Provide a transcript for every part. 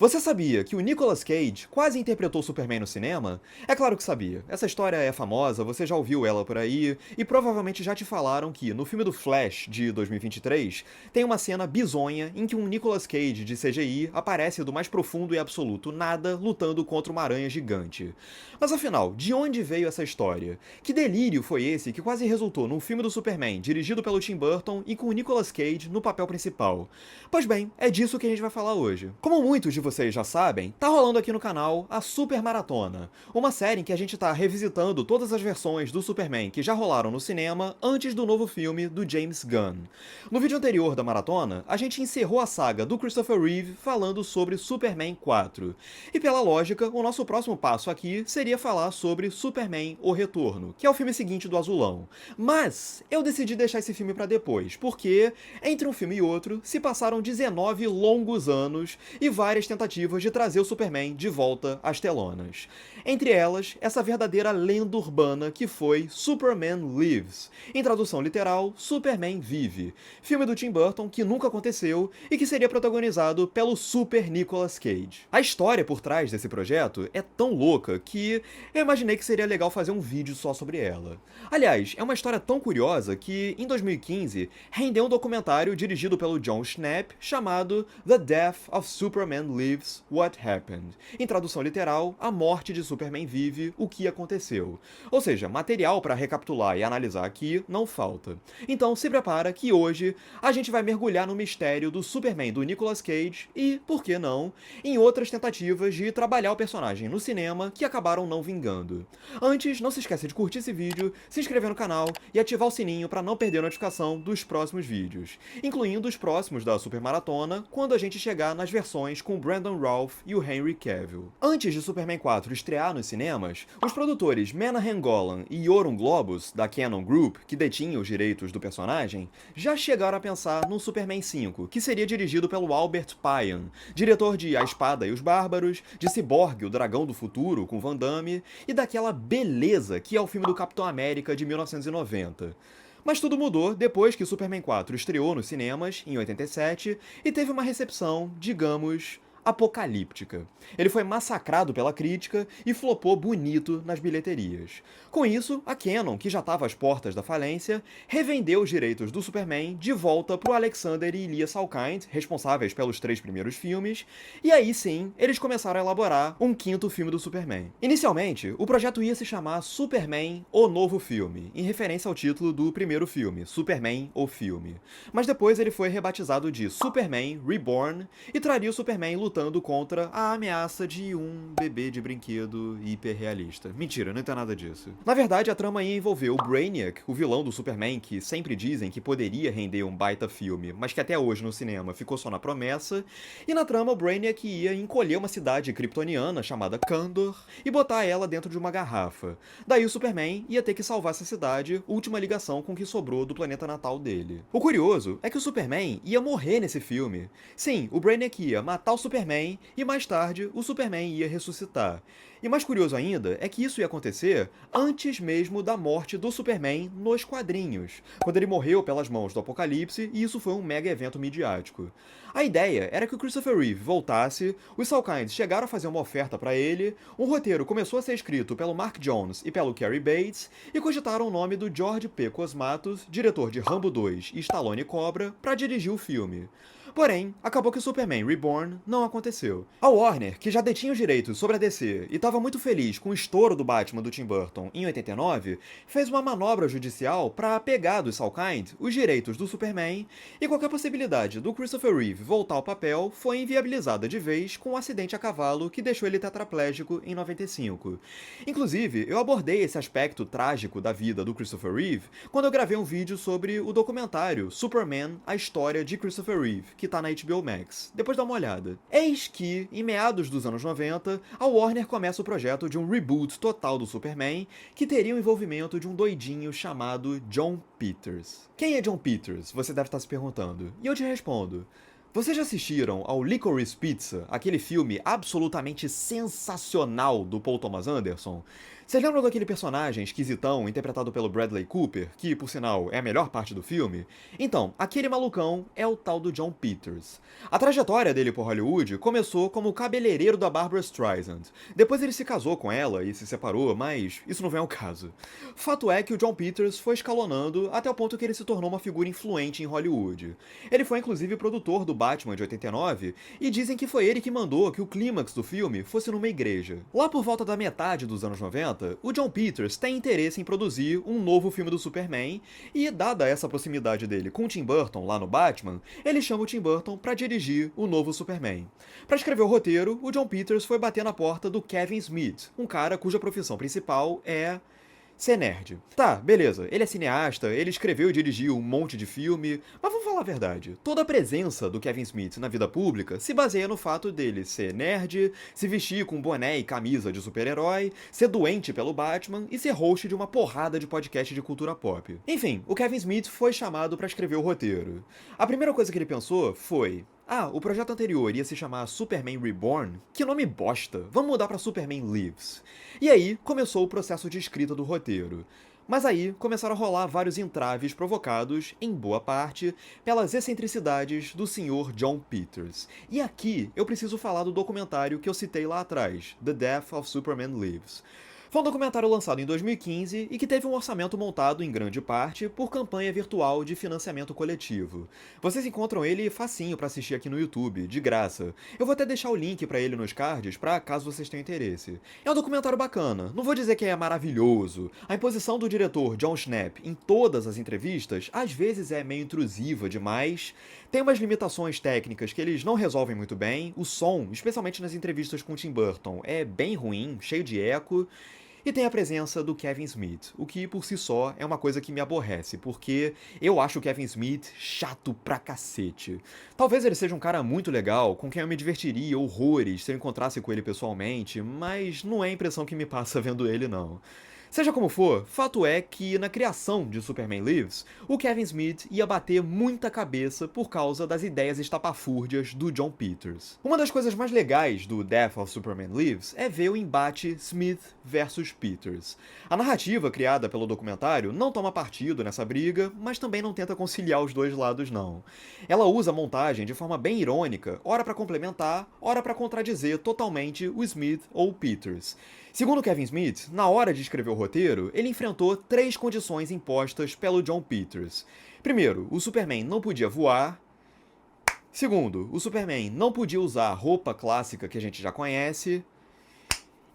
Você sabia que o Nicolas Cage quase interpretou Superman no cinema? É claro que sabia. Essa história é famosa, você já ouviu ela por aí, e provavelmente já te falaram que, no filme do Flash, de 2023, tem uma cena bizonha em que um Nicolas Cage de CGI aparece do mais profundo e absoluto nada lutando contra uma aranha gigante. Mas afinal, de onde veio essa história? Que delírio foi esse que quase resultou num filme do Superman dirigido pelo Tim Burton e com o Nicolas Cage no papel principal? Pois bem, é disso que a gente vai falar hoje. Como muitos de vocês já sabem, tá rolando aqui no canal a Super Maratona, uma série em que a gente tá revisitando todas as versões do Superman que já rolaram no cinema antes do novo filme do James Gunn. No vídeo anterior da maratona, a gente encerrou a saga do Christopher Reeve falando sobre Superman 4. E pela lógica, o nosso próximo passo aqui seria falar sobre Superman O Retorno, que é o filme seguinte do Azulão. Mas eu decidi deixar esse filme pra depois, porque entre um filme e outro se passaram 19 longos anos e várias tentativas de trazer o Superman de volta às telonas. Entre elas, essa verdadeira lenda urbana que foi Superman Lives, em tradução literal, Superman Vive, filme do Tim Burton que nunca aconteceu e que seria protagonizado pelo Super Nicolas Cage. A história por trás desse projeto é tão louca que eu imaginei que seria legal fazer um vídeo só sobre ela. Aliás, é uma história tão curiosa que, em 2015, rendeu um documentário dirigido pelo Jon Schnapp chamado The Death of Superman Lives, What Happened. Em tradução literal, A Morte de Superman Vive, O que Aconteceu. Ou seja, material para recapitular e analisar aqui não falta. Então se prepara que hoje a gente vai mergulhar no mistério do Superman do Nicolas Cage e, por que não, em outras tentativas de trabalhar o personagem no cinema que acabaram não vingando. Antes, não se esqueça de curtir esse vídeo, se inscrever no canal e ativar o sininho para não perder a notificação dos próximos vídeos, incluindo os próximos da Super Maratona, quando a gente chegar nas versões com o Brandon Routh e o Henry Cavill. Antes de Superman 4 estrear nos cinemas, os produtores Menahem Golan e Yoram Globus, da Cannon Group, que detinham os direitos do personagem, já chegaram a pensar num Superman 5, que seria dirigido pelo Albert Pyun, diretor de A Espada e os Bárbaros, de Cyborg, o Dragão do Futuro, com Van Damme, e daquela beleza que é o filme do Capitão América de 1990. Mas tudo mudou depois que Superman 4 estreou nos cinemas, em 87, e teve uma recepção, digamos, apocalíptica. Ele foi massacrado pela crítica e flopou bonito nas bilheterias. Com isso, a Cannon, que já estava às portas da falência, revendeu os direitos do Superman de volta para o Alexander e Lia Salkind, responsáveis pelos 3 primeiros filmes, e aí sim, eles começaram a elaborar um 5º filme do Superman. Inicialmente, o projeto ia se chamar Superman, o Novo Filme, em referência ao título do primeiro filme, Superman, o Filme. Mas depois ele foi rebatizado de Superman Reborn e traria o Superman lutando contra a ameaça de um bebê de brinquedo hiperrealista. Mentira, não tem nada disso. Na verdade, a trama ia envolver o Brainiac, o vilão do Superman que sempre dizem que poderia render um baita filme, mas que até hoje no cinema ficou só na promessa, e na trama o Brainiac ia encolher uma cidade kryptoniana chamada Kandor e botar ela dentro de uma garrafa. Daí o Superman ia ter que salvar essa cidade, última ligação com o que sobrou do planeta natal dele. O curioso é que o Superman ia morrer nesse filme. Sim, o Brainiac ia matar o Superman e mais tarde o Superman ia ressuscitar. E mais curioso ainda é que isso ia acontecer antes mesmo da morte do Superman nos quadrinhos, quando ele morreu pelas mãos do Apocalipse e isso foi um mega evento midiático. A ideia era que o Christopher Reeve voltasse, os Salkinds chegaram a fazer uma oferta para ele, um roteiro começou a ser escrito pelo Mark Jones e pelo Cary Bates e cogitaram o nome do George P. Cosmatos, diretor de Rambo 2 e Stallone Cobra, para dirigir o filme. Porém, acabou que o Superman Reborn não aconteceu. A Warner, que já detinha os direitos sobre a DC e estava muito feliz com o estouro do Batman do Tim Burton em 89, fez uma manobra judicial para pegar dos Salkind os direitos do Superman e qualquer possibilidade do Christopher Reeve voltar ao papel foi inviabilizada de vez com um acidente a cavalo que deixou ele tetraplégico em 95. Inclusive, eu abordei esse aspecto trágico da vida do Christopher Reeve quando eu gravei um vídeo sobre o documentário Superman, a história de Christopher Reeve, que tá na HBO Max. Depois dá uma olhada. Eis que, em meados dos anos 90, a Warner começa o projeto de um reboot total do Superman, que teria o envolvimento de um doidinho chamado Jon Peters. Quem é Jon Peters? Você deve estar se perguntando. E eu te respondo. Vocês já assistiram ao Licorice Pizza, aquele filme absolutamente sensacional do Paul Thomas Anderson? Vocês lembram daquele personagem esquisitão interpretado pelo Bradley Cooper, que, por sinal, é a melhor parte do filme? Então, aquele malucão é o tal do John Peters. A trajetória dele por Hollywood começou como cabeleireiro da Barbra Streisand. Depois ele se casou com ela e se separou, mas isso não vem ao caso. Fato é que o John Peters foi escalonando até o ponto que ele se tornou uma figura influente em Hollywood. Ele foi inclusive produtor do Batman de 89 e dizem que foi ele que mandou que o clímax do filme fosse numa igreja. Lá por volta da metade dos anos 90, o John Peters tem interesse em produzir um novo filme do Superman e, dada essa proximidade dele com o Tim Burton lá no Batman, ele chama o Tim Burton para dirigir o novo Superman. Para escrever o roteiro, o John Peters foi bater na porta do Kevin Smith, um cara cuja profissão principal é ser nerd. Tá, beleza, ele é cineasta, ele escreveu e dirigiu um monte de filme, mas vamos falar a verdade. Toda a presença do Kevin Smith na vida pública se baseia no fato dele ser nerd, se vestir com boné e camisa de super-herói, ser doente pelo Batman e ser host de uma porrada de podcast de cultura pop. Enfim, o Kevin Smith foi chamado pra escrever o roteiro. A primeira coisa que ele pensou foi: o projeto anterior ia se chamar Superman Reborn? Que nome bosta! Vamos mudar pra Superman Lives. E aí começou o processo de escrita do roteiro. Mas aí começaram a rolar vários entraves provocados, em boa parte, pelas excentricidades do Sr. John Peters. E aqui eu preciso falar do documentário que eu citei lá atrás, The Death of Superman Lives. Foi um documentário lançado em 2015 e que teve um orçamento montado em grande parte por campanha virtual de financiamento coletivo. Vocês encontram ele facinho pra assistir aqui no YouTube, de graça. Eu vou até deixar o link pra ele nos cards, pra caso vocês tenham interesse. É um documentário bacana, não vou dizer que é maravilhoso. A imposição do diretor Jon Schnepp em todas as entrevistas às vezes é meio intrusiva demais, tem umas limitações técnicas que eles não resolvem muito bem, o som, especialmente nas entrevistas com Tim Burton, é bem ruim, cheio de eco. E tem a presença do Kevin Smith, o que por si só é uma coisa que me aborrece, porque eu acho o Kevin Smith chato pra cacete. Talvez ele seja um cara muito legal, com quem eu me divertiria horrores se eu encontrasse com ele pessoalmente, mas não é a impressão que me passa vendo ele não. Seja como for, fato é que na criação de Superman Lives, o Kevin Smith ia bater muita cabeça por causa das ideias estapafúrdias do John Peters. Uma das coisas mais legais do Death of Superman Lives é ver o embate Smith versus Peters. A narrativa criada pelo documentário não toma partido nessa briga, mas também não tenta conciliar os dois lados não. Ela usa a montagem de forma bem irônica, ora para complementar, ora para contradizer totalmente o Smith ou o Peters. Segundo Kevin Smith, na hora de escrever o roteiro, ele enfrentou 3 condições impostas pelo John Peters. Primeiro, o Superman não podia voar. Segundo, o Superman não podia usar a roupa clássica que a gente já conhece.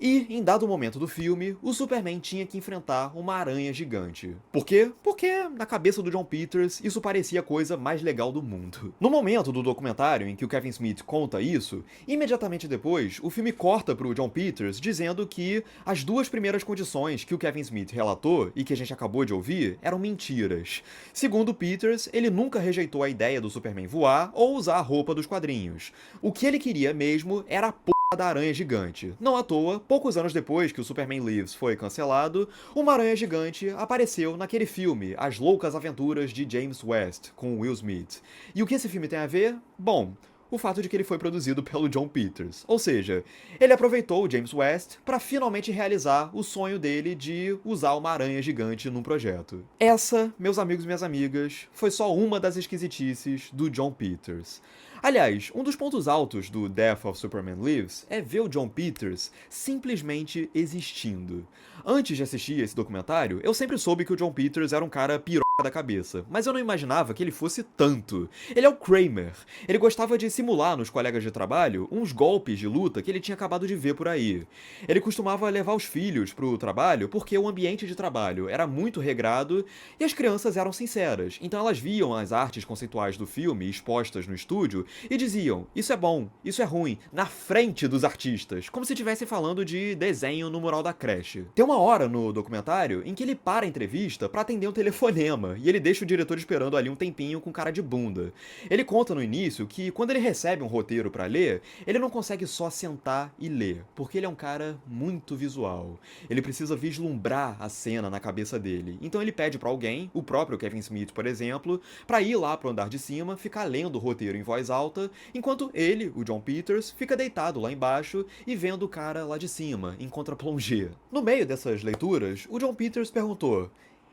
E, em dado momento do filme, o Superman tinha que enfrentar uma aranha gigante. Por quê? Porque, na cabeça do John Peters, isso parecia a coisa mais legal do mundo. No momento do documentário em que o Kevin Smith conta isso, imediatamente depois, o filme corta pro John Peters dizendo que as 2 primeiras condições que o Kevin Smith relatou e que a gente acabou de ouvir eram mentiras. Segundo Peters, ele nunca rejeitou a ideia do Superman voar ou usar a roupa dos quadrinhos. O que ele queria mesmo era a da aranha gigante. Não à toa, poucos anos depois que o Superman Lives foi cancelado, uma aranha gigante apareceu naquele filme As Loucas Aventuras de James West, com Will Smith. E o que esse filme tem a ver? Bom, o fato de que ele foi produzido pelo John Peters. Ou seja, ele aproveitou o James West para finalmente realizar o sonho dele de usar uma aranha gigante num projeto. Essa, meus amigos e minhas amigas, foi só uma das esquisitices do John Peters. Aliás, um dos pontos altos do Death of Superman Lives é ver o John Peters simplesmente existindo. Antes de assistir esse documentário, eu sempre soube que o John Peters era um cara piroca da cabeça, mas eu não imaginava que ele fosse tanto. Ele é o Kramer. Ele gostava de simular nos colegas de trabalho uns golpes de luta que ele tinha acabado de ver por aí. Ele costumava levar os filhos pro trabalho porque o ambiente de trabalho era muito regrado e as crianças eram sinceras, então elas viam as artes conceituais do filme expostas no estúdio e diziam, isso é bom, isso é ruim, na frente dos artistas, como se estivesse falando de desenho no mural da creche. Tem uma hora no documentário em que ele para a entrevista para atender um telefonema, cinema e ele deixa o diretor esperando ali um tempinho com cara de bunda. Ele conta no início que quando ele recebe um roteiro pra ler, ele não consegue só sentar e ler, porque ele é um cara muito visual. Ele precisa vislumbrar a cena na cabeça dele. Então ele pede pra alguém, o próprio Kevin Smith, por exemplo, pra ir lá pro andar de cima, ficar lendo o roteiro em voz alta, enquanto ele, o John Peters, fica deitado lá embaixo e vendo o cara lá de cima, em contra-plongé. No meio dessas leituras, o John Peters perguntou: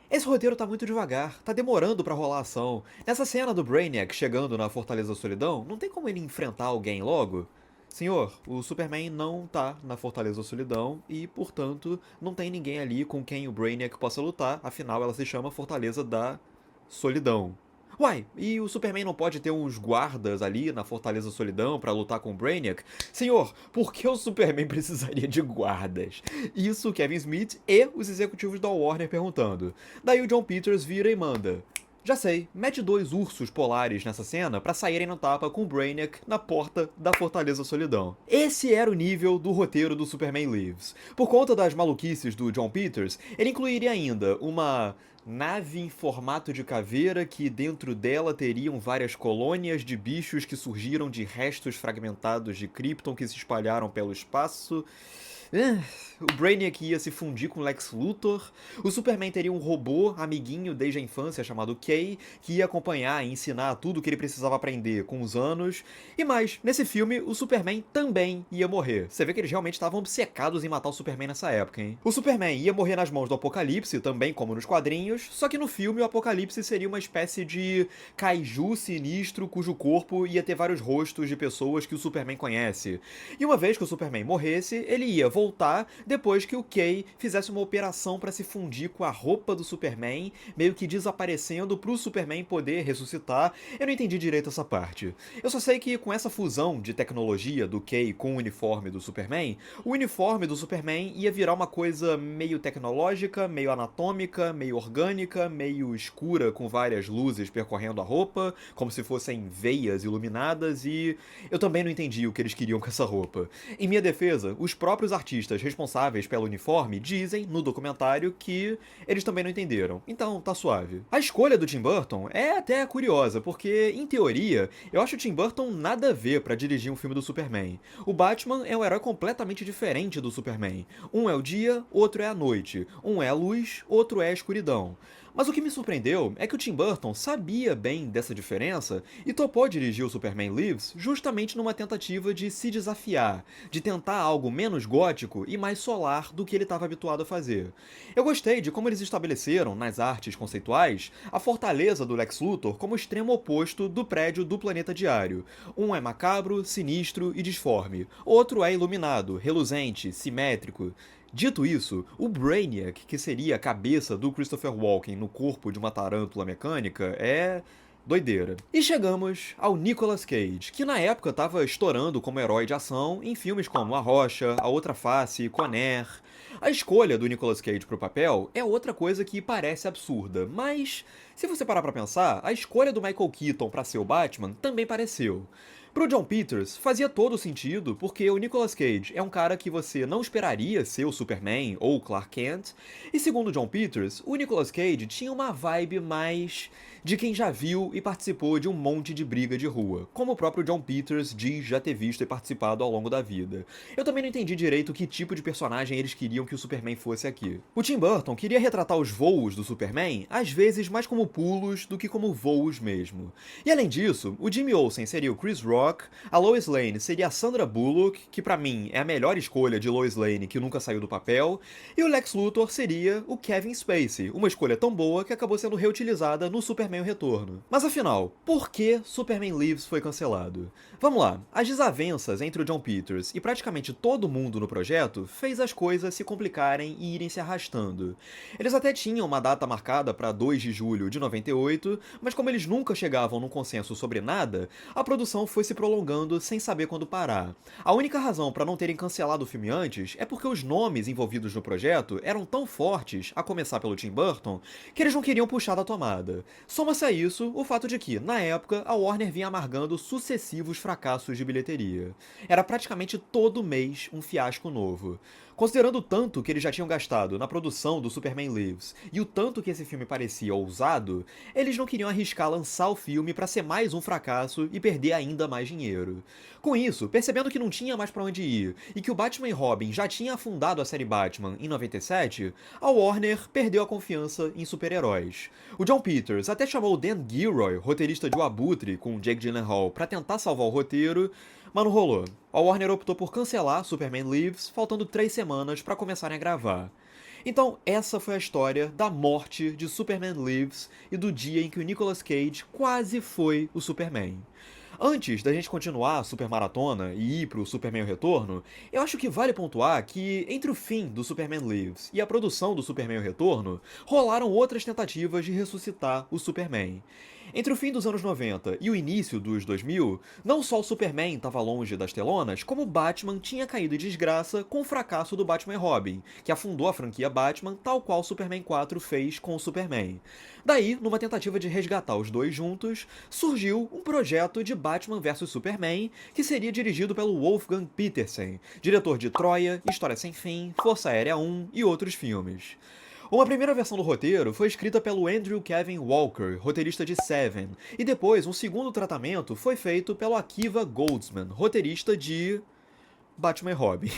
esse roteiro tá muito devagar, tá demorando pra rolar ação. Nessa cena do Brainiac chegando na Fortaleza da Solidão, não tem como ele enfrentar alguém logo? Senhor, o Superman não tá na Fortaleza da Solidão e, portanto, não tem ninguém ali com quem o Brainiac possa lutar, afinal ela se chama Fortaleza da Solidão. Uai, e o Superman não pode ter uns guardas ali na Fortaleza da Solidão pra lutar com o Brainiac? Senhor, por que o Superman precisaria de guardas? Isso Kevin Smith e os executivos da Warner perguntando. Daí o John Peters vira e manda: já sei, mete 2 ursos polares nessa cena pra saírem no tapa com o Brainiac na porta da Fortaleza Solidão. Esse era o nível do roteiro do Superman Lives. Por conta das maluquices do John Peters, ele incluiria ainda uma nave em formato de caveira que dentro dela teriam várias colônias de bichos que surgiram de restos fragmentados de Krypton que se espalharam pelo espaço. O Brainiac ia se fundir com Lex Luthor, o Superman teria um robô amiguinho desde a infância chamado Kay, que ia acompanhar e ensinar tudo o que ele precisava aprender com os anos, e mais, nesse filme o Superman também ia morrer. Você vê que eles realmente estavam obcecados em matar o Superman nessa época, hein? O Superman ia morrer nas mãos do Apocalipse, também como nos quadrinhos, só que no filme o Apocalipse seria uma espécie de kaiju sinistro cujo corpo ia ter vários rostos de pessoas que o Superman conhece. E uma vez que o Superman morresse, ele ia voltar depois que o Kay fizesse uma operação para se fundir com a roupa do Superman, meio que desaparecendo pro Superman poder ressuscitar. Eu não entendi direito essa parte. Eu só sei que com essa fusão de tecnologia do Kay com o uniforme do Superman, o uniforme do Superman ia virar uma coisa meio tecnológica, meio anatômica, meio orgânica, meio escura com várias luzes percorrendo a roupa, como se fossem veias iluminadas, e eu também não entendi o que eles queriam com essa roupa. Em minha defesa, os próprios artistas responsáveis pelo uniforme dizem no documentário que eles também não entenderam. Então, tá suave. A escolha do Tim Burton é até curiosa, porque, em teoria, eu acho o Tim Burton nada a ver pra dirigir um filme do Superman. O Batman é um herói completamente diferente do Superman. Um é o dia, outro é a noite. Um é a luz, outro é a escuridão. Mas o que me surpreendeu é que o Tim Burton sabia bem dessa diferença e topou dirigir o Superman Lives justamente numa tentativa de se desafiar, de tentar algo menos gótico e mais solar do que ele estava habituado a fazer. Eu gostei de como eles estabeleceram, nas artes conceituais, a fortaleza do Lex Luthor como extremo oposto do prédio do Planeta Diário. Um é macabro, sinistro e disforme. Outro é iluminado, reluzente, simétrico. Dito isso, o Brainiac, que seria a cabeça do Christopher Walken no corpo de uma tarântula mecânica, é doideira. E chegamos ao Nicolas Cage, que na época estava estourando como herói de ação em filmes como A Rocha, A Outra Face, Conner. A escolha do Nicolas Cage pro papel é outra coisa que parece absurda, mas se você parar pra pensar, a escolha do Michael Keaton pra ser o Batman também pareceu. Pro John Peters, fazia todo sentido, porque o Nicolas Cage é um cara que você não esperaria ser o Superman ou o Clark Kent, e segundo John Peters, o Nicolas Cage tinha uma vibe mais de quem já viu e participou de um monte de briga de rua, como o próprio John Peters diz já ter visto e participado ao longo da vida. Eu também não entendi direito que tipo de personagem eles queriam que o Superman fosse aqui. O Tim Burton queria retratar os voos do Superman, às vezes mais como pulos do que como voos mesmo. E além disso, o Jimmy Olsen seria o Chris Rock, a Lois Lane seria a Sandra Bullock, que pra mim é a melhor escolha de Lois Lane que nunca saiu do papel, e o Lex Luthor seria o Kevin Spacey, uma escolha tão boa que acabou sendo reutilizada no Superman o Retorno. Mas afinal, por que Superman Lives foi cancelado? Vamos lá, as desavenças entre o John Peters e praticamente todo mundo no projeto fez as coisas se complicarem e irem se arrastando. Eles até tinham uma data marcada para 2 de julho de 98, mas como eles nunca chegavam num consenso sobre nada, a produção foi se prolongando sem saber quando parar. A única razão para não terem cancelado o filme antes é porque os nomes envolvidos no projeto eram tão fortes, a começar pelo Tim Burton, que eles não queriam puxar da tomada. Soma-se a isso o fato de que, na época, a Warner vinha amargando sucessivos fracassos de bilheteria. Era praticamente todo mês um fiasco novo. Considerando o tanto que eles já tinham gastado na produção do Superman Lives e o tanto que esse filme parecia ousado, eles não queriam arriscar lançar o filme para ser mais um fracasso e perder ainda mais dinheiro. Com isso, percebendo que não tinha mais para onde ir e que o Batman e Robin já tinha afundado a série Batman em 97, a Warner perdeu a confiança em super-heróis. O John Peters até chamou o Dan Gilroy, roteirista de O Abutre, com Jake Gyllenhaal, para tentar salvar o roteiro, mas não rolou. A Warner optou por cancelar Superman Lives, faltando 3 semanas para começarem a gravar. Então, essa foi a história da morte de Superman Lives e do dia em que o Nicolas Cage quase foi o Superman. Antes da gente continuar a Super Maratona e ir pro Superman o Retorno, eu acho que vale pontuar que entre o fim do Superman Lives e a produção do Superman o Retorno, rolaram outras tentativas de ressuscitar o Superman. Entre o fim dos anos 90 e o início dos 2000, não só o Superman estava longe das telonas, como o Batman tinha caído em desgraça com o fracasso do Batman e Robin, que afundou a franquia Batman, tal qual o Superman 4 fez com o Superman. Daí, numa tentativa de resgatar os dois juntos, surgiu um projeto de Batman vs Superman, que seria dirigido pelo Wolfgang Petersen, diretor de Troia, História Sem Fim, Força Aérea 1 e outros filmes. Uma primeira versão do roteiro foi escrita pelo Andrew Kevin Walker, roteirista de Seven, e depois um segundo tratamento foi feito pelo Akiva Goldsman, roteirista de Batman e Robin.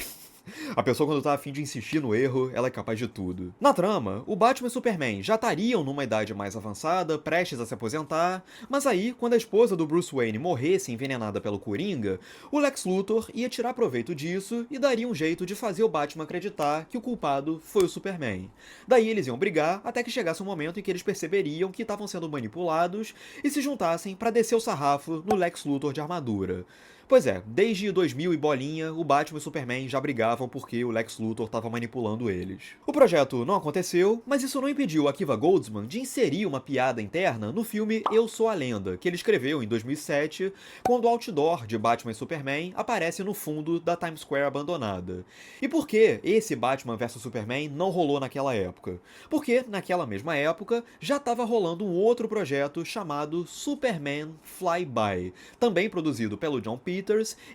A pessoa, quando tá a fim de insistir no erro, ela é capaz de tudo. Na trama, o Batman e Superman já estariam numa idade mais avançada, prestes a se aposentar, mas aí, quando a esposa do Bruce Wayne morresse envenenada pelo Coringa, o Lex Luthor ia tirar proveito disso e daria um jeito de fazer o Batman acreditar que o culpado foi o Superman. Daí eles iam brigar até que chegasse um momento em que eles perceberiam que estavam sendo manipulados e se juntassem para descer o sarrafo no Lex Luthor de armadura. Pois é, desde 2000 e bolinha, o Batman e o Superman já brigavam porque o Lex Luthor estava manipulando eles. O projeto não aconteceu, mas isso não impediu Akiva Goldsman de inserir uma piada interna no filme Eu Sou a Lenda, que ele escreveu em 2007, quando o outdoor de Batman e Superman aparece no fundo da Times Square abandonada. E por que esse Batman vs Superman não rolou naquela época? Porque, naquela mesma época, já estava rolando um outro projeto chamado Superman Flyby, também produzido pelo John Peters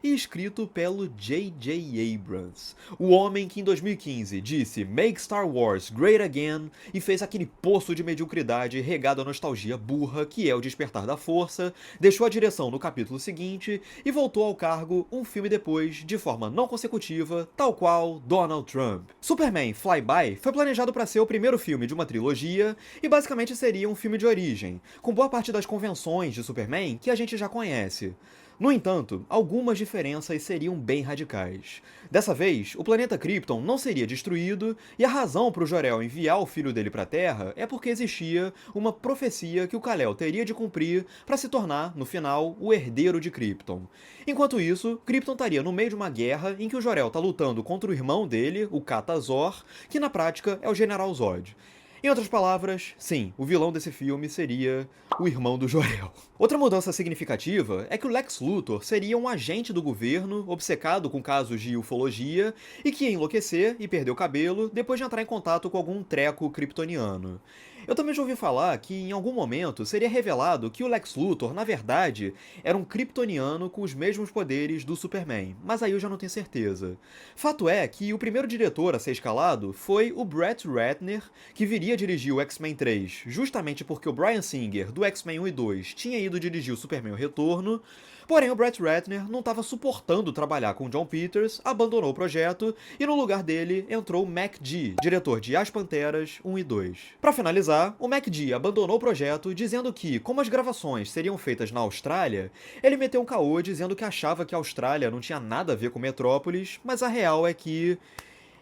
e escrito pelo J.J. Abrams. O homem que em 2015 disse Make Star Wars Great Again e fez aquele poço de mediocridade regado à nostalgia burra que é o Despertar da Força, deixou a direção no capítulo seguinte e voltou ao cargo um filme depois, de forma não consecutiva, tal qual Donald Trump. Superman Flyby foi planejado para ser o primeiro filme de uma trilogia e basicamente seria um filme de origem, com boa parte das convenções de Superman que a gente já conhece. No entanto, algumas diferenças seriam bem radicais. Dessa vez, o planeta Krypton não seria destruído, e a razão para o Jor-El enviar o filho dele para a Terra é porque existia uma profecia que o Kal-El teria de cumprir para se tornar, no final, o herdeiro de Krypton. Enquanto isso, Krypton estaria no meio de uma guerra em que o Jor-El está lutando contra o irmão dele, o Kata-Zor, que na prática é o General Zod. Em outras palavras, sim, o vilão desse filme seria o irmão do Jor-El. Outra mudança significativa é que o Lex Luthor seria um agente do governo obcecado com casos de ufologia e que ia enlouquecer e perder o cabelo depois de entrar em contato com algum treco kryptoniano. Eu também já ouvi falar que em algum momento seria revelado que o Lex Luthor, na verdade, era um kryptoniano com os mesmos poderes do Superman, mas aí eu já não tenho certeza. Fato é que o primeiro diretor a ser escalado foi o Brett Ratner, que viria dirigir o X-Men 3, justamente porque o Bryan Singer, do X-Men 1 e 2, tinha ido dirigir o Superman o Retorno. Porém, o Brett Ratner não estava suportando trabalhar com John Peters, abandonou o projeto e no lugar dele entrou o McG, diretor de As Panteras 1 e 2. Para finalizar, o McG abandonou o projeto dizendo que, como as gravações seriam feitas na Austrália, ele meteu um caô dizendo que achava que a Austrália não tinha nada a ver com Metrópolis, mas a real é que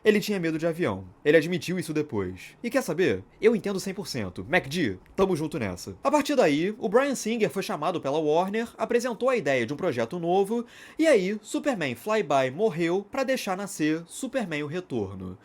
Ele tinha medo de avião. Ele admitiu isso depois. E quer saber? Eu entendo 100%. MacD, tamo junto nessa. A partir daí, o Bryan Singer foi chamado pela Warner, apresentou a ideia de um projeto novo, e aí Superman Flyby morreu pra deixar nascer Superman o Retorno.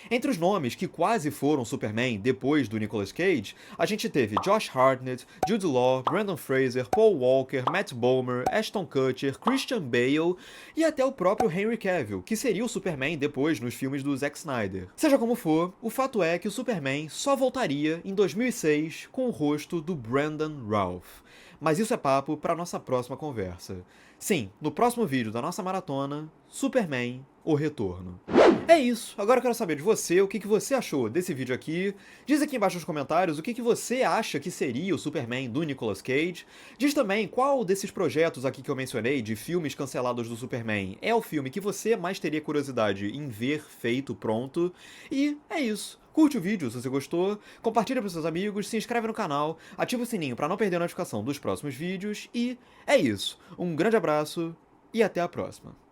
Entre os nomes que quase foram Superman depois do Nicolas Cage, a gente teve Josh Hartnett, Jude Law, Brendan Fraser, Paul Walker, Matt Bomer, Ashton Kutcher, Christian Bale e até o próprio Henry Cavill, que seria o Superman depois nos filmes do Zack Snyder. Seja como for, o fato é que o Superman só voltaria em 2006 com o rosto do Brandon Routh. Mas isso é papo para nossa próxima conversa. Sim, no próximo vídeo da nossa maratona, Superman, o Retorno. É isso, agora eu quero saber de você o que você achou desse vídeo aqui. Diz aqui embaixo nos comentários o que você acha que seria o Superman do Nicolas Cage. Diz também qual desses projetos aqui que eu mencionei, de filmes cancelados do Superman, é o filme que você mais teria curiosidade em ver feito pronto. E é isso. Curte o vídeo se você gostou, compartilha para seus amigos, se inscreve no canal, ativa o sininho para não perder a notificação dos próximos vídeos e é isso. Um grande abraço e até a próxima.